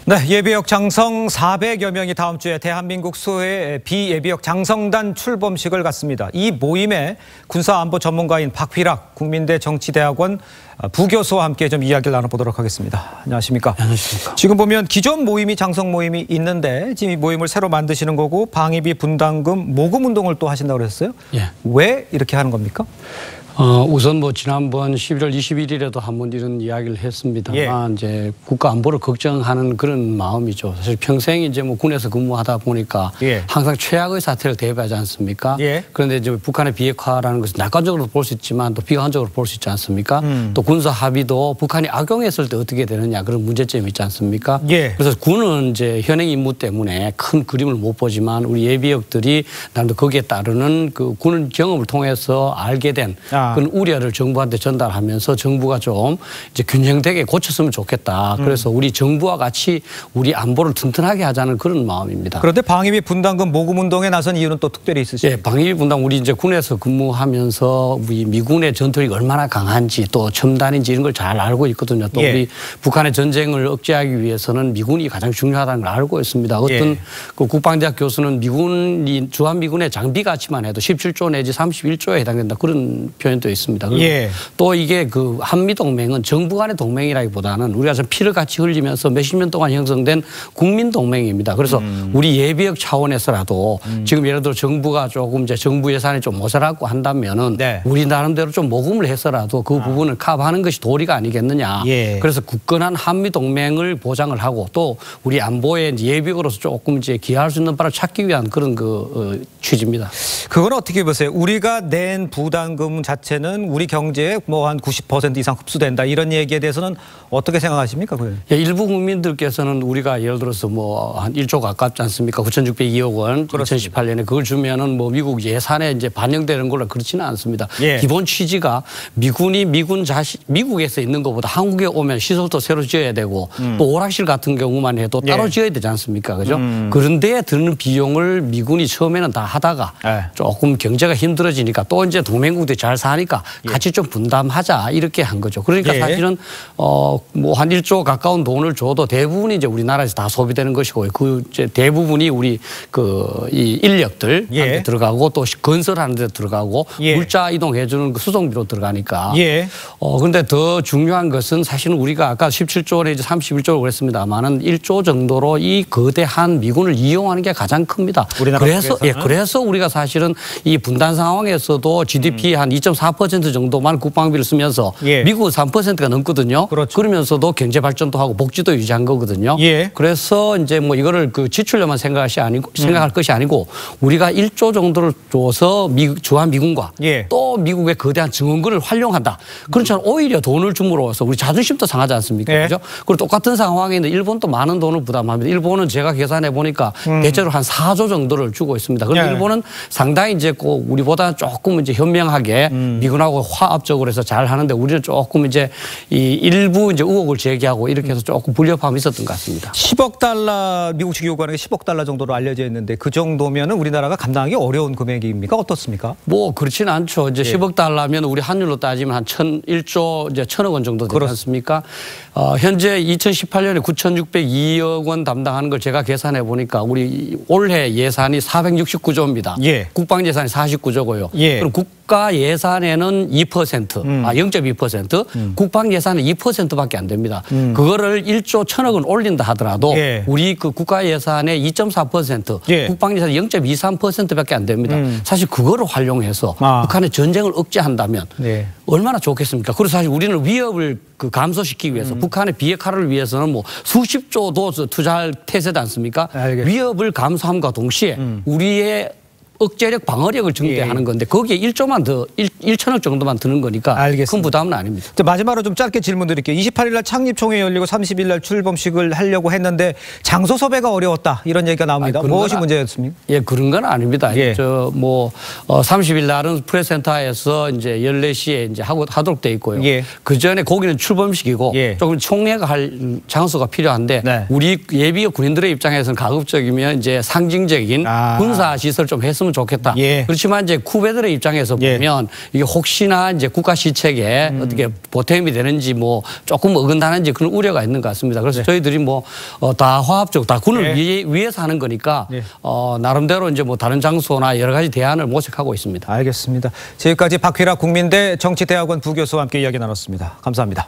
네, 예비역 장성 400여 명이 다음 주에 대한민국 수의 비예비역 장성단 출범식을 갖습니다. 이 모임에 군사안보 전문가인 박휘락 국민대 정치대학원 부교수와 함께 좀 이야기를 나눠보도록 하겠습니다. 안녕하십니까? 안녕하십니까? 지금 보면 기존 모임이 장성 모임이 있는데 지금 이 모임을 새로 만드시는 거고 방위비 분담금 모금 운동을 또 하신다고 그랬어요? 예. 왜 이렇게 하는 겁니까? 우선 지난번 11월 21일에도 한번 이런 이야기를 했습니다만 이제 국가 안보를 걱정하는 그런 마음이죠. 사실 평생 이제 군에서 근무하다 보니까 항상 최악의 사태를 대비하지 않습니까? 그런데 이제 북한의 비핵화라는 것은 낙관적으로 볼 수 있지만 또 비관적으로 볼 수 있지 않습니까? 또 군사 합의도 북한이 악용했을 때 어떻게 되느냐 그런 문제점이 있지 않습니까? 그래서 군은 이제 현행 임무 때문에 큰 그림을 못 보지만 우리 예비역들이 나름대로 거기에 따르는 그 군 경험을 통해서 알게 된 그런 우려를 정부한테 전달하면서 정부가 좀 이제 균형되게 고쳤으면 좋겠다. 그래서 우리 정부와 같이 우리 안보를 튼튼하게 하자는 그런 마음입니다. 그런데 방위비 분담금 모금 운동에 나선 이유는 또 특별히 있으시죠? 예, 방위비 분담 우리 이제 군에서 근무하면서 우리 미군의 전투력이 얼마나 강한지 또 첨단인지 이런 걸 잘 알고 있거든요. 또 우리 북한의 전쟁을 억제하기 위해서는 미군이 가장 중요하다는 걸 알고 있습니다. 어떤 그 국방대학 교수는 미군이 주한미군의 장비 가치만 해도 17조 내지 31조에 해당된다 그런 표현 도 있습니다. 또 이게 그 한미동맹은 정부 간의 동맹이라기보다는 우리가 좀 피를 같이 흘리면서 몇십 년 동안 형성된 국민동맹입니다. 그래서 우리 예비역 차원에서라도 지금 예를 들어 정부가 조금 이제 정부 예산이 좀 모자라고 한다면은 우리 나름대로 좀 모금을 해서라도 그 부분을 커버하는 것이 도리가 아니겠느냐. 그래서 굳건한 한미동맹을 보장을 하고 또 우리 안보에 예비역으로서 조금 이제 기여할 수 있는 바를 찾기 위한 그런 취지입니다. 그건 어떻게 보세요? 우리가 낸 부담금 자체는 우리 경제에 뭐 한 90% 이상 흡수된다 이런 얘기에 대해서는 어떻게 생각하십니까? 예, 일부 국민들께서는 우리가 예를 들어서 뭐 한 1조 가깝지 않습니까? 9,602억 원 2018년에 그걸 주면은 뭐 미국 예산에 이제 반영되는 걸로 그렇지는 않습니다. 기본 취지가 미국에서 있는 것보다 한국에 오면 시설도 새로 지어야 되고 또 오락실 같은 경우만 해도 따로 지어야 되지 않습니까? 그죠? 그런 데에 드는 비용을 미군이 처음에는 다 하다가 조금 경제가 힘들어지니까 또 이제 동맹국들이 잘 사니까 같이 좀 분담하자 이렇게 한 거죠. 그러니까 사실은 뭐 한 1조 가까운 돈을 줘도 대부분이 이제 우리나라에서 다 소비되는 것이고 그 이제 대부분이 우리 이 인력들한테 들어가고 또 건설하는 데 들어가고 물자 이동해 주는 그 수송비로 들어가니까. 그런데 더 중요한 것은 사실은 우리가 아까 17조 내지 31조라고 그랬습니다만은 1조 정도로 이 거대한 미군을 이용하는 게 가장 큽니다. 그래서 우리가 사실은 이 분단 상황에서도 GDP 한 2.4% 정도만 국방비를 쓰면서 미국은 3%가 넘거든요. 그러면서도 경제 발전도 하고 복지도 유지한 거거든요. 그래서 이제 뭐 이거를 그 지출료만 생각할 것이 아니고 우리가 1조 정도를 줘서 주한미군과 또 미국의 거대한 증원군을 활용한다. 그렇지만 오히려 돈을 줌으로써 우리 자존심도 상하지 않습니까? 그렇죠? 그리고 똑같은 상황에 있는 일본도 많은 돈을 부담합니다. 일본은 제가 계산해 보니까 대체로 한 4조 정도를 주고 있습니다. 그런데 일본은 상당히 이제 꼭 우리보다 조금 이제 현명하게 미군하고 화합적으로 해서 잘 하는데 우리는 조금 이제 이 일부 이제 의혹을 제기하고 이렇게 해서 조금 불협화음이 있었던 것 같습니다. 10억 달러 미국 측이 요구하는 게 10억 달러 정도로 알려져 있는데 그 정도면은 우리나라가 감당하기 어려운 금액입니까? 어떻습니까? 뭐 그렇지는 않죠. 이제 10억 달러면 우리 환율로 따지면 한 1조 이제 1,000억 원 정도 되지 않습니까? 현재 2018년에 9,602억 원 담당하는 걸 제가 계산해 보니까 우리 올해 예산이 469조입니다. 국방 예산이 49조고요. 그럼 국가 예산에는 2%, 0.2%, 국방 예산은 2%밖에 안 됩니다. 그거를 1조 1,000억은 올린다 하더라도 우리 그 국가 예산의 2.4%, 국방 예산이 0.23%밖에 안 됩니다. 사실 그거를 활용해서 북한의 전쟁을 억제한다면 얼마나 좋겠습니까? 그래서 사실 우리는 위협을 감소시키기 위해서 북한의 비핵화를 위해서는 뭐 수십조도 투자할 태세지 않습니까? 위협을 감소함과 동시에 우리의 억제력, 방어력을 증대하는 건데 거기에 1조만 더 1,000억 정도만 드는 거니까 큰 부담은 아닙니다. 마지막으로 좀 짧게 질문 드릴게요. 28일 날 창립총회 열리고 30일 날 출범식을 하려고 했는데 장소 섭외가 어려웠다 이런 얘기가 나옵니다. 무엇이 문제였습니까? 그런 건 아닙니다. 30일 날은 프레스센터에서 이제 14시에 이제 하도록 돼 있고요. 그 전에 거기는 출범식이고 조금 총회가 할 장소가 필요한데 우리 예비역 군인들의 입장에서는 가급적이면 이제 상징적인 군사 시설 좀 했으면 됐으면 좋겠다. 예. 그렇지만 이제 후배들의 입장에서 예. 보면 이게 혹시나 이제 국가 시책에 어떻게 보탬이 되는지 뭐 조금 어긋나는지 그런 우려가 있는 것 같습니다. 그래서 저희들이 뭐 다 화합적 다 군을 위해서 하는 거니까 나름대로 이제 뭐 다른 장소나 여러 가지 대안을 모색하고 있습니다. 알겠습니다. 지금까지 박휘락 국민대 정치대학원 부교수와 함께 이야기 나눴습니다. 감사합니다.